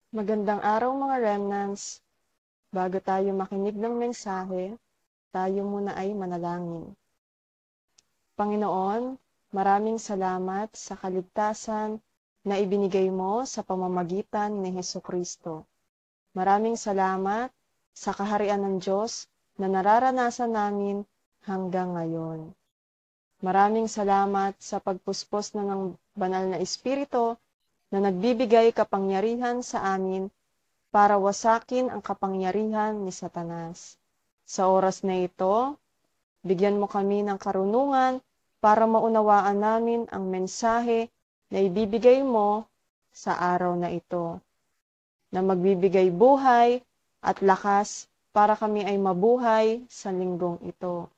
Magandang araw mga remnants. Bago tayo makinig ng mensahe, tayo muna ay manalangin. Panginoon, maraming salamat sa kaligtasan na ibinigay mo sa pamamagitan ni Hesukristo. Maraming salamat sa kaharian ng Diyos na nararanasan namin hanggang ngayon. Maraming salamat sa pagpuspos ng banal na Espiritu na nagbibigay kapangyarihan sa amin para wasakin ang kapangyarihan ni Satanas. Sa oras na ito, bigyan mo kami ng karunungan para maunawaan namin ang mensahe na ibibigay mo sa araw na ito, na magbibigay buhay at lakas para kami ay mabuhay sa linggong ito.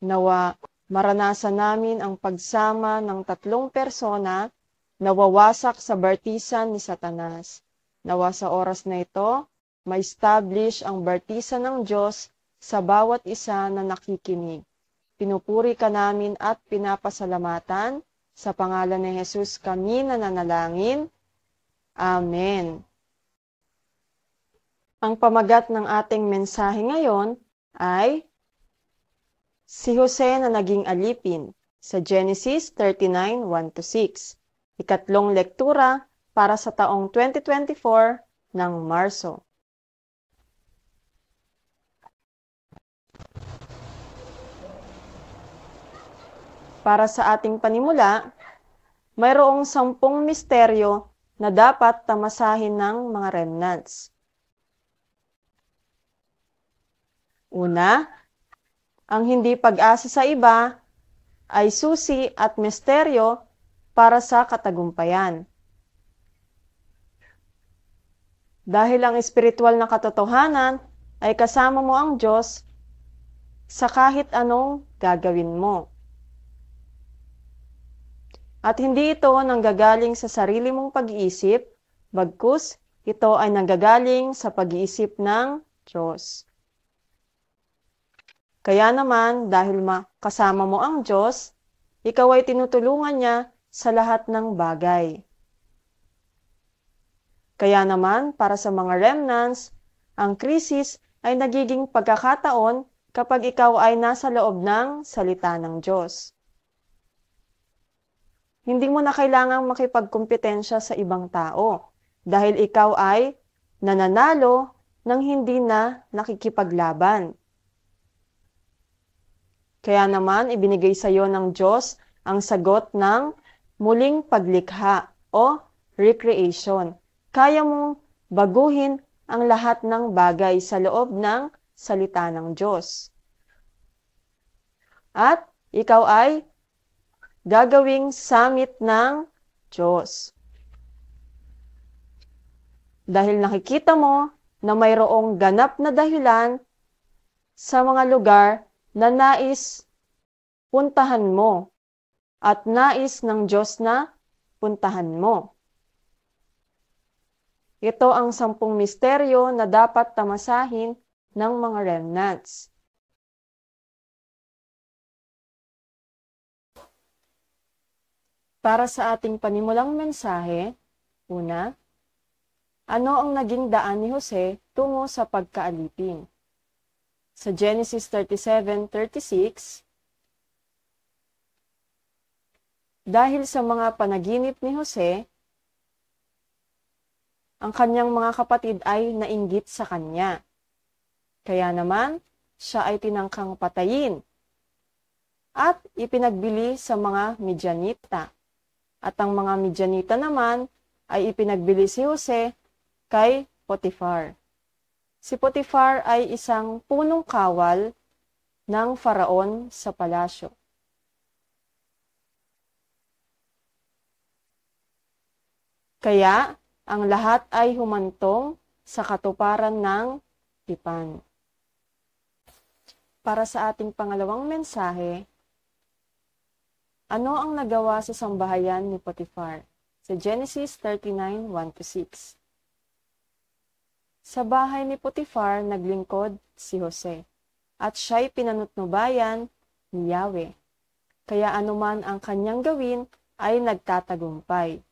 Nawa maranasan namin ang pagsama ng tatlong persona na wawasak sa bartisan ni Satanas. Nawa sa oras na ito, ma-establish ang bartisan ng Diyos sa bawat isa na nakikinig. Pinupuri ka namin at pinapasalamatan. Sa pangalan ni Jesus kami nananalangin. Amen. Ang pamagat ng ating mensahe ngayon ay si Jose na naging alipin sa Genesis 39, 1-6. Ikatlong lektura para sa taong 2024 ng Marso. Para sa ating panimula, mayroong 10 misteryo na dapat tamasahin ng mga remnants. Una, ang hindi pag-asa sa iba ay susi at misteryo para sa katagumpayan. Dahil ang espiritual na katotohanan ay kasama mo ang Diyos sa kahit anong gagawin mo. At hindi ito nanggagaling sa sarili mong pag-iisip, bagkus ito ay nanggagaling sa pag-iisip ng Diyos. Kaya naman, dahil kasama mo ang Diyos, ikaw ay tinutulungan niya sa lahat ng bagay. Kaya naman, para sa mga remnants, ang krisis ay nagiging pagkakataon kapag ikaw ay nasa loob ng salita ng Diyos. Hindi mo na kailangang makipagkumpetensya sa ibang tao dahil ikaw ay nananalo ng hindi na nakikipaglaban. Kaya naman, ibinigay sa iyo ng Diyos ang sagot ng muling paglikha o recreation. Kaya mong baguhin ang lahat ng bagay sa loob ng salita ng Diyos. At ikaw ay gagawing samit ng Diyos. Dahil nakikita mo na mayroong ganap na dahilan sa mga lugar na nais puntahan mo at nais ng Diyos na puntahan mo. Ito ang 10 misteryo na dapat tamasahin ng mga remnants. Para sa ating panimulang mensahe, una, ano ang naging daan ni Jose tungo sa pagkaalipin? Sa Genesis 37:36, dahil sa mga panaginip ni Jose, ang kanyang mga kapatid ay nainggit sa kanya. Kaya naman, siya ay tinangkang patayin at ipinagbili sa mga Midyanita. At ang mga Midyanita naman ay ipinagbili si Jose kay Potifar. Si Potifar ay isang punong kawal ng Faraon sa palasyo. Kaya, ang lahat ay humantong sa katuparan ng tipan. Para sa ating pangalawang mensahe, ano ang nagawa sa sambahayan ni Potifar? Sa Genesis 39, 1-6. Sa bahay ni Potifar naglingkod si Jose, at siya'y pinanutnubayan ni Yahweh. Kaya anuman ang kanyang gawin ay nagtatagumpay.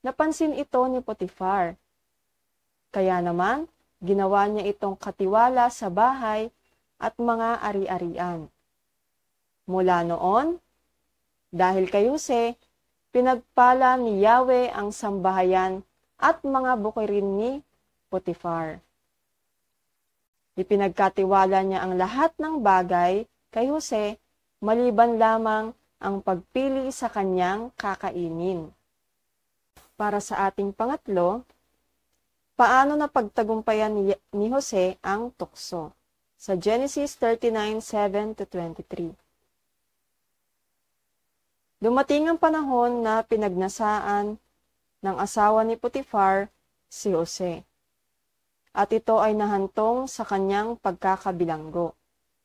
Napansin ito ni Potifar Kaya naman, ginawa niya itong katiwala sa bahay at mga ari-arian. Mula noon, dahil kay Jose, pinagpala ni Yahweh ang sambahayan at mga bukirin ni Potifar. Ipinagkatiwala niya ang lahat ng bagay kay Jose, maliban lamang ang pagpili sa kanyang kakainin. Para sa ating pangatlo, paano na pagtagumpayan ni Jose ang tukso? Sa Genesis 39:7-23. Dumating ang panahon na pinagnasaan ng asawa ni Potifar si Jose. At ito ay nahantong sa kanyang pagkakabilanggo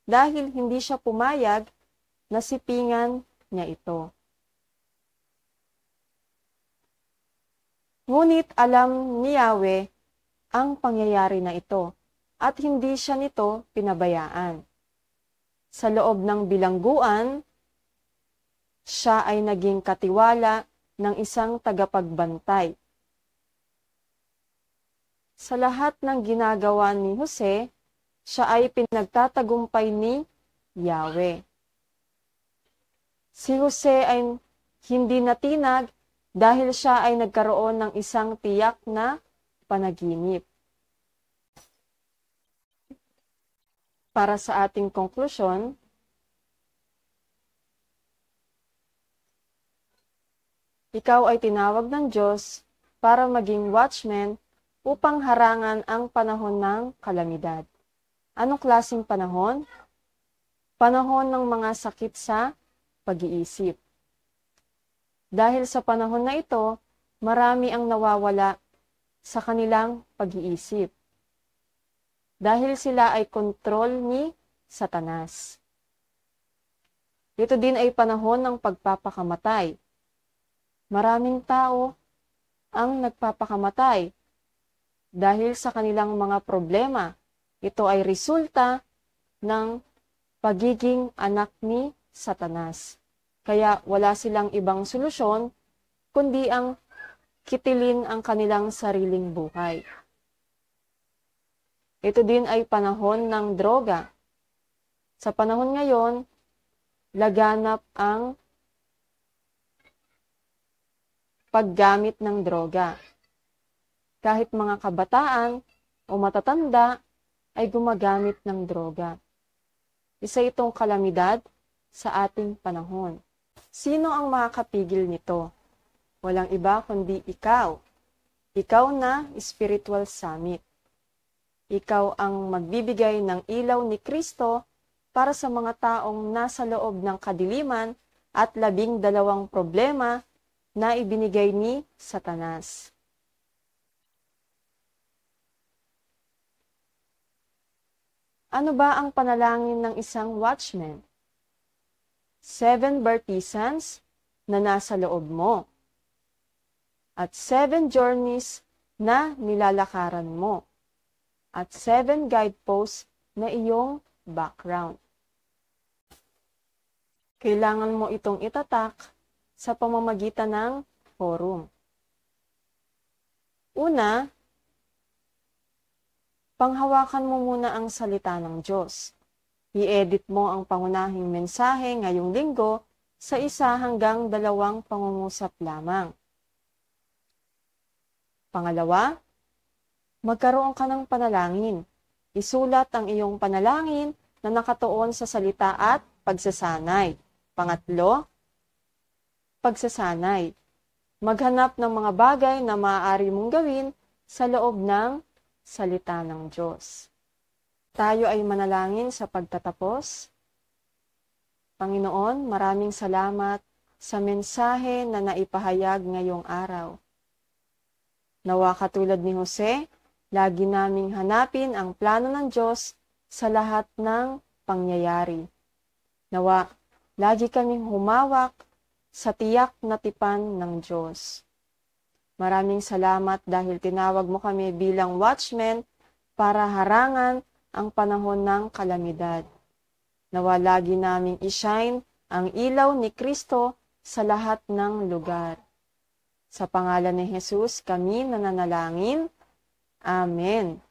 dahil hindi siya pumayag na sipingan niya ito. Ngunit alam ni Yahweh ang pangyayari na ito at hindi siya nito pinabayaan. Sa loob ng bilangguan, siya ay naging katiwala ng isang tagapagbantay. Sa lahat ng ginagawa ni Jose, siya ay pinagtatagumpay ni Yahweh. Si Jose ay hindi natinag dahil siya ay nagkaroon ng isang tiyak na panaginip. Para sa ating konklusyon, ikaw ay tinawag ng Diyos para maging watchman upang harangan ang panahon ng kalamidad. Anong klaseng panahon? Panahon ng mga sakit sa pag-iisip. Dahil sa panahon na ito, marami ang nawawala sa kanilang pag-iisip. Dahil sila ay kontrol ni Satanas. Ito din ay panahon ng pagpapakamatay. Maraming tao ang nagpapakamatay dahil sa kanilang mga problema. Ito ay resulta ng pagiging anak ni Satanas. Kaya wala silang ibang solusyon kundi ang kitilin ang kanilang sariling buhay. Ito din ay panahon ng droga. Sa panahon ngayon, laganap ang paggamit ng droga. Kahit mga kabataan o matatanda ay gumagamit ng droga. Isa itong kalamidad sa ating panahon. Sino ang makakapigil nito? Walang iba kundi ikaw. Ikaw na spiritual summit. Ikaw ang magbibigay ng ilaw ni Kristo para sa mga taong nasa loob ng kadiliman at 12 problema na ibinigay ni Satanas. Ano ba ang panalangin ng isang watchman? 7 bartisans na nasa loob mo. At 7 journeys na nilalakaran mo. At 7 guideposts na iyong background. Kailangan mo itong itatak sa pamamagitan ng forum. Una, panghawakan mo muna ang salita ng Diyos. I-edit mo ang pangunahing mensahe ngayong linggo sa 1 hanggang 2 pangungusap lamang. Pangalawa, magkaroon ka ng panalangin. Isulat ang iyong panalangin na nakatuon sa salita at pagsasanay. Pangatlo, pagsasanay. Maghanap ng mga bagay na maaari mong gawin sa loob ng salita ng Diyos. Tayo ay manalangin sa pagtatapos. Panginoon, maraming salamat sa mensahe na naipahayag ngayong araw. Nawa katulad ni Jose, lagi naming hanapin ang plano ng Diyos sa lahat ng pangyayari. Nawa, lagi kaming humawak sa tiyak na tipan ng Diyos. Maraming salamat dahil tinawag mo kami bilang watchmen para harangan ang panahon ng kalamidad. Nawa lagi naming ishine ang ilaw ni Kristo sa lahat ng lugar. Sa pangalan ni Jesus kami nananalangin. Amen.